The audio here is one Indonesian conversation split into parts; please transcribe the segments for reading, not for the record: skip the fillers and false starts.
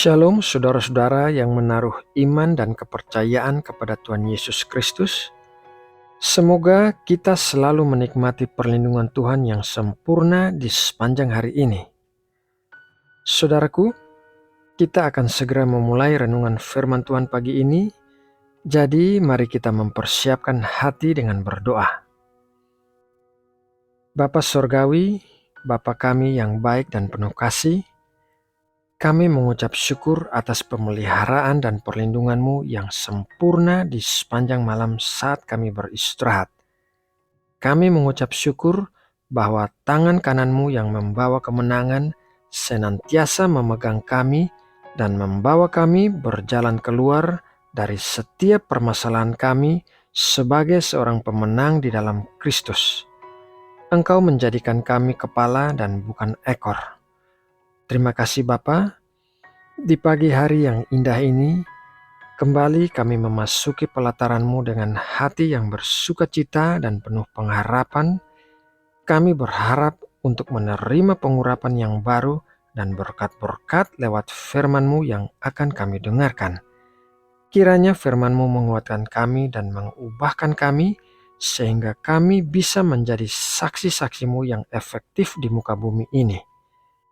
Shalom saudara-saudara yang menaruh iman dan kepercayaan kepada Tuhan Yesus Kristus. Semoga kita selalu menikmati perlindungan Tuhan yang sempurna di sepanjang hari ini. Saudaraku, kita akan segera memulai renungan firman Tuhan pagi ini. Jadi mari kita mempersiapkan hati dengan berdoa. Bapa Sorgawi, Bapa kami yang baik dan penuh kasih, kami mengucap syukur atas pemeliharaan dan perlindungan-Mu yang sempurna di sepanjang malam saat kami beristirahat. Kami mengucap syukur bahwa tangan kanan-Mu yang membawa kemenangan senantiasa memegang kami dan membawa kami berjalan keluar dari setiap permasalahan kami sebagai seorang pemenang di dalam Kristus. Engkau menjadikan kami kepala dan bukan ekor. Terima kasih Bapa. Di pagi hari yang indah ini, kembali kami memasuki pelataran-Mu dengan hati yang bersukacita dan penuh pengharapan. Kami berharap untuk menerima pengurapan yang baru dan berkat-berkat lewat firman-Mu yang akan kami dengarkan. Kiranya firman-Mu menguatkan kami dan mengubahkan kami, sehingga kami bisa menjadi saksi-saksi-Mu yang efektif di muka bumi ini.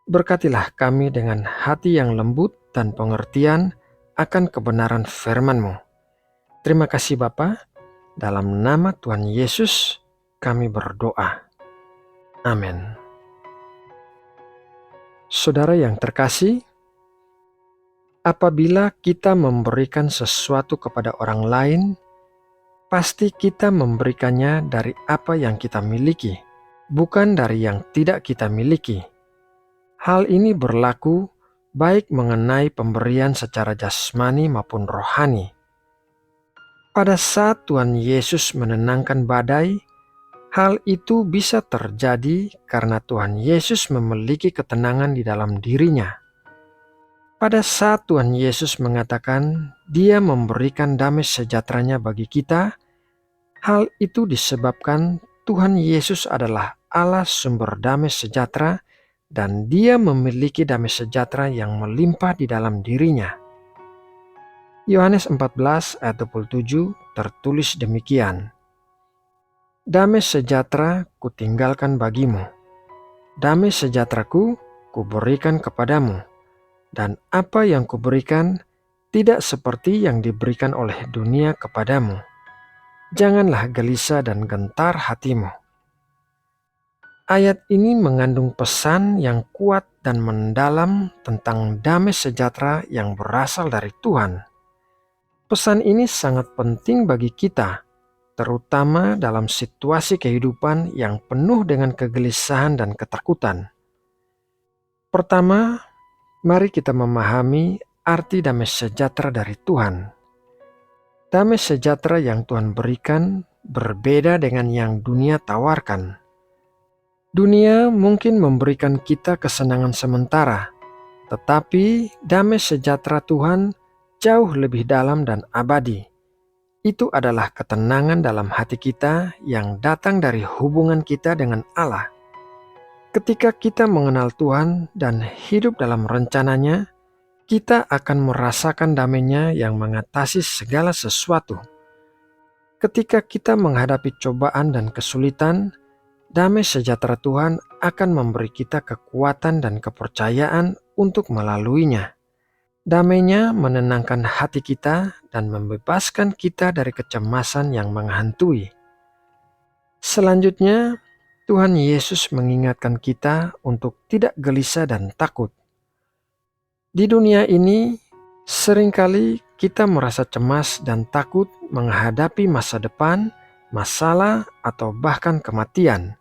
Berkatilah kami dengan hati yang lembut dan pengertian akan kebenaran firman-Mu. Terima kasih Bapa, dalam nama Tuhan Yesus kami berdoa. Amin. Saudara yang terkasih, apabila kita memberikan sesuatu kepada orang lain, pasti kita memberikannya dari apa yang kita miliki, bukan dari yang tidak kita miliki. Hal ini berlaku baik mengenai pemberian secara jasmani maupun rohani. Pada saat Tuhan Yesus menenangkan badai, hal itu bisa terjadi karena Tuhan Yesus memiliki ketenangan di dalam dirinya. Pada saat Tuhan Yesus mengatakan Dia memberikan damai sejahteranya bagi kita, hal itu disebabkan Tuhan Yesus adalah Allah sumber damai sejahtera dan Dia memiliki damai sejahtera yang melimpah di dalam dirinya. Yohanes 14 ayat 27 tertulis demikian. Damai sejahtera kutinggalkan bagimu. Damai sejahteraku kuberikan kepadamu. Dan apa yang kuberikan tidak seperti yang diberikan oleh dunia kepadamu. Janganlah gelisah dan gentar hatimu. Ayat ini mengandung pesan yang kuat dan mendalam tentang damai sejahtera yang berasal dari Tuhan. Pesan ini sangat penting bagi kita, terutama dalam situasi kehidupan yang penuh dengan kegelisahan dan ketakutan. Pertama, mari kita memahami arti damai sejahtera dari Tuhan. Damai sejahtera yang Tuhan berikan berbeda dengan yang dunia tawarkan. Dunia mungkin memberikan kita kesenangan sementara, tetapi damai sejahtera Tuhan jauh lebih dalam dan abadi. Itu adalah ketenangan dalam hati kita yang datang dari hubungan kita dengan Allah. Ketika kita mengenal Tuhan dan hidup dalam rencananya, kita akan merasakan damai-Nya yang mengatasi segala sesuatu. Ketika kita menghadapi cobaan dan kesulitan, damai sejahtera Tuhan akan memberi kita kekuatan dan kepercayaan untuk melaluinya. Damai-Nya menenangkan hati kita dan membebaskan kita dari kecemasan yang menghantui. Selanjutnya, Tuhan Yesus mengingatkan kita untuk tidak gelisah dan takut. Di dunia ini, seringkali kita merasa cemas dan takut menghadapi masa depan, masalah, atau bahkan kematian.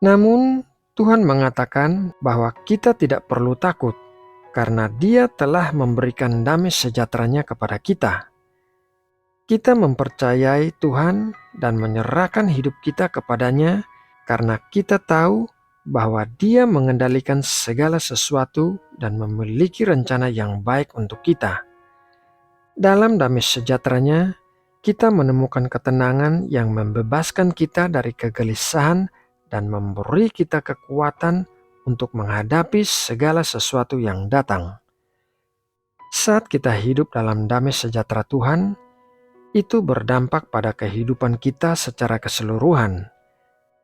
Namun, Tuhan mengatakan bahwa kita tidak perlu takut karena Dia telah memberikan damai sejahteranya kepada kita. Kita mempercayai Tuhan dan menyerahkan hidup kita kepadanya karena kita tahu bahwa Dia mengendalikan segala sesuatu dan memiliki rencana yang baik untuk kita. Dalam damai sejahteranya, kita menemukan ketenangan yang membebaskan kita dari kegelisahan dan memberi kita kekuatan untuk menghadapi segala sesuatu yang datang. Saat kita hidup dalam damai sejahtera Tuhan, itu berdampak pada kehidupan kita secara keseluruhan.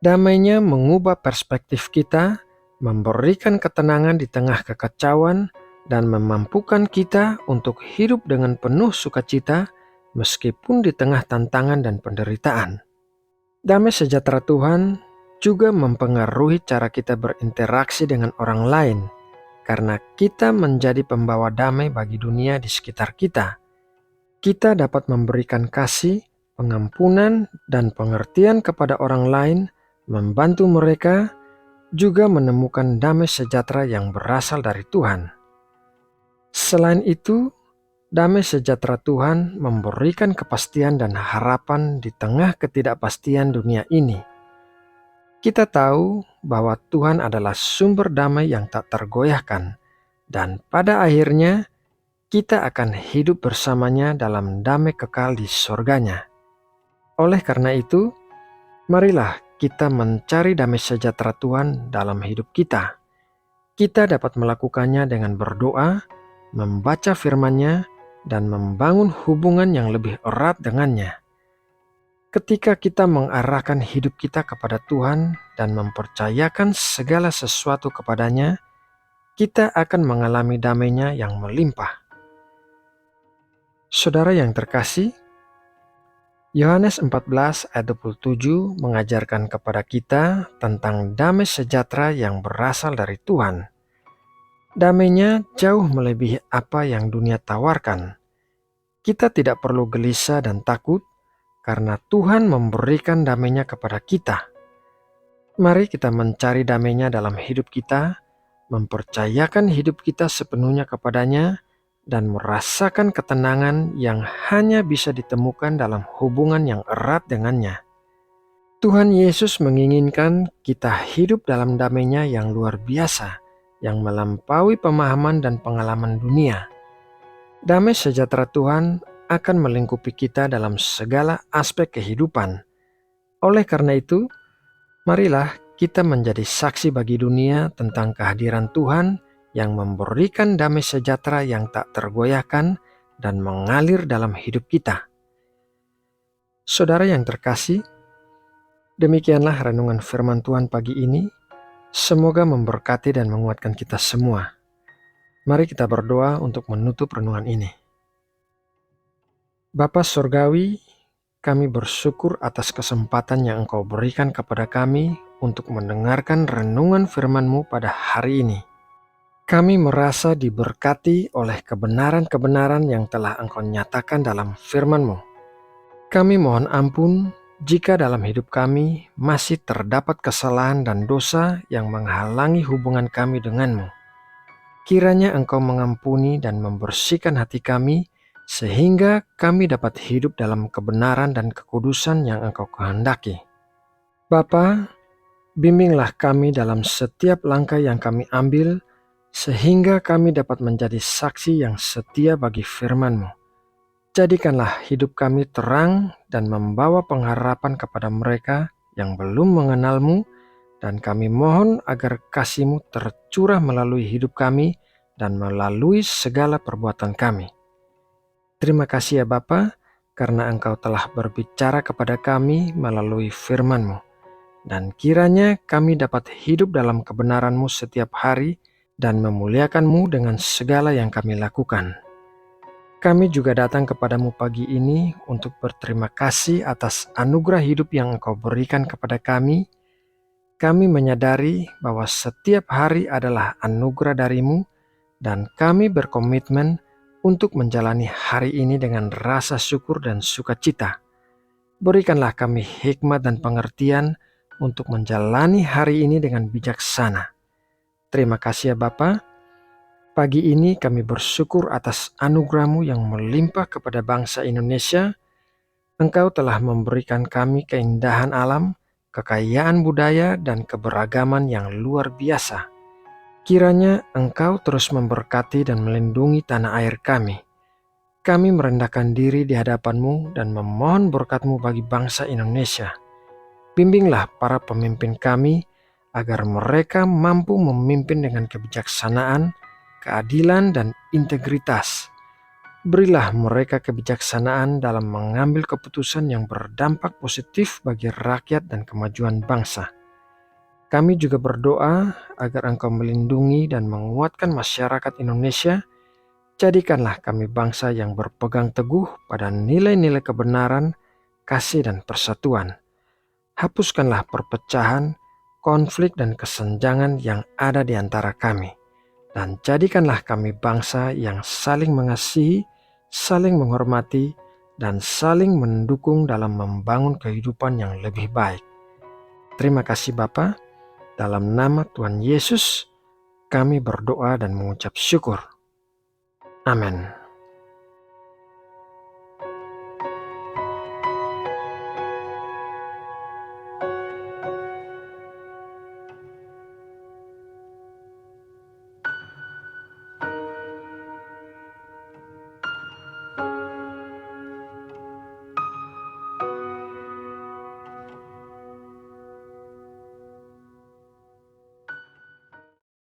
Damainya mengubah perspektif kita, memberikan ketenangan di tengah kekacauan, dan memampukan kita untuk hidup dengan penuh sukacita meskipun di tengah tantangan dan penderitaan. Damai sejahtera Tuhan juga mempengaruhi cara kita berinteraksi dengan orang lain, karena kita menjadi pembawa damai bagi dunia di sekitar kita. Kita dapat memberikan kasih, pengampunan, dan pengertian kepada orang lain, membantu mereka juga menemukan damai sejahtera yang berasal dari Tuhan. Selain itu, damai sejahtera Tuhan memberikan kepastian dan harapan di tengah ketidakpastian dunia ini. Kita tahu bahwa Tuhan adalah sumber damai yang tak tergoyahkan, dan pada akhirnya kita akan hidup bersamanya dalam damai kekal di surganya. Oleh karena itu, marilah kita mencari damai sejahtera Tuhan dalam hidup kita. Kita dapat melakukannya dengan berdoa, membaca firman-Nya, dan membangun hubungan yang lebih erat dengannya. Ketika kita mengarahkan hidup kita kepada Tuhan dan mempercayakan segala sesuatu kepadanya, kita akan mengalami damai-Nya yang melimpah. Saudara yang terkasih, Yohanes 14 ayat 27 mengajarkan kepada kita tentang damai sejahtera yang berasal dari Tuhan. Damainya jauh melebihi apa yang dunia tawarkan. Kita tidak perlu gelisah dan takut karena Tuhan memberikan damainya kepada kita. Mari kita mencari damainya dalam hidup kita, mempercayakan hidup kita sepenuhnya kepadanya, dan merasakan ketenangan yang hanya bisa ditemukan dalam hubungan yang erat dengannya. Tuhan Yesus menginginkan kita hidup dalam damai-Nya yang luar biasa, yang melampaui pemahaman dan pengalaman dunia. Damai sejahtera Tuhan akan melingkupi kita dalam segala aspek kehidupan. Oleh karena itu, marilah kita menjadi saksi bagi dunia tentang kehadiran Tuhan yang memberikan damai sejahtera yang tak tergoyahkan dan mengalir dalam hidup kita. Saudara yang terkasih, demikianlah renungan firman Tuhan pagi ini. Semoga memberkati dan menguatkan kita semua. Mari kita berdoa untuk menutup renungan ini. Bapa Surgawi, kami bersyukur atas kesempatan yang Engkau berikan kepada kami untuk mendengarkan renungan firman-Mu pada hari ini. Kami merasa diberkati oleh kebenaran-kebenaran yang telah Engkau nyatakan dalam firman-Mu. Kami mohon ampun jika dalam hidup kami masih terdapat kesalahan dan dosa yang menghalangi hubungan kami dengan-Mu. Kiranya Engkau mengampuni dan membersihkan hati kami, sehingga kami dapat hidup dalam kebenaran dan kekudusan yang Engkau kehendaki. Bapa, bimbinglah kami dalam setiap langkah yang kami ambil, sehingga kami dapat menjadi saksi yang setia bagi firman-Mu. Jadikanlah hidup kami terang dan membawa pengharapan kepada mereka yang belum mengenal-Mu, dan kami mohon agar kasih-Mu tercurah melalui hidup kami dan melalui segala perbuatan kami. Terima kasih ya Bapa, karena Engkau telah berbicara kepada kami melalui firman-Mu, dan kiranya kami dapat hidup dalam kebenaran-Mu setiap hari dan memuliakan-Mu dengan segala yang kami lakukan. Kami juga datang kepadamu pagi ini untuk berterima kasih atas anugerah hidup yang Engkau berikan kepada kami. Kami menyadari bahwa setiap hari adalah anugerah dari-Mu, dan kami berkomitmen untuk menjalani hari ini dengan rasa syukur dan sukacita. Berikanlah kami hikmat dan pengertian untuk menjalani hari ini dengan bijaksana. Terima kasih ya Bapa. Pagi ini kami bersyukur atas anugerah-Mu yang melimpah kepada bangsa Indonesia. Engkau telah memberikan kami keindahan alam, kekayaan budaya, dan keberagaman yang luar biasa. Kiranya Engkau terus memberkati dan melindungi tanah air kami. Kami merendahkan diri di hadapan-Mu dan memohon berkat-Mu bagi bangsa Indonesia. Bimbinglah para pemimpin kami agar mereka mampu memimpin dengan kebijaksanaan, keadilan, dan integritas. Berilah mereka kebijaksanaan dalam mengambil keputusan yang berdampak positif bagi rakyat dan kemajuan bangsa. Kami juga berdoa agar Engkau melindungi dan menguatkan masyarakat Indonesia. Jadikanlah kami bangsa yang berpegang teguh pada nilai-nilai kebenaran, kasih, dan persatuan. Hapuskanlah perpecahan, konflik, dan kesenjangan yang ada di antara kami. Dan jadikanlah kami bangsa yang saling mengasihi, saling menghormati, dan saling mendukung dalam membangun kehidupan yang lebih baik. Terima kasih Bapa, dalam nama Tuhan Yesus kami berdoa dan mengucap syukur. Amin.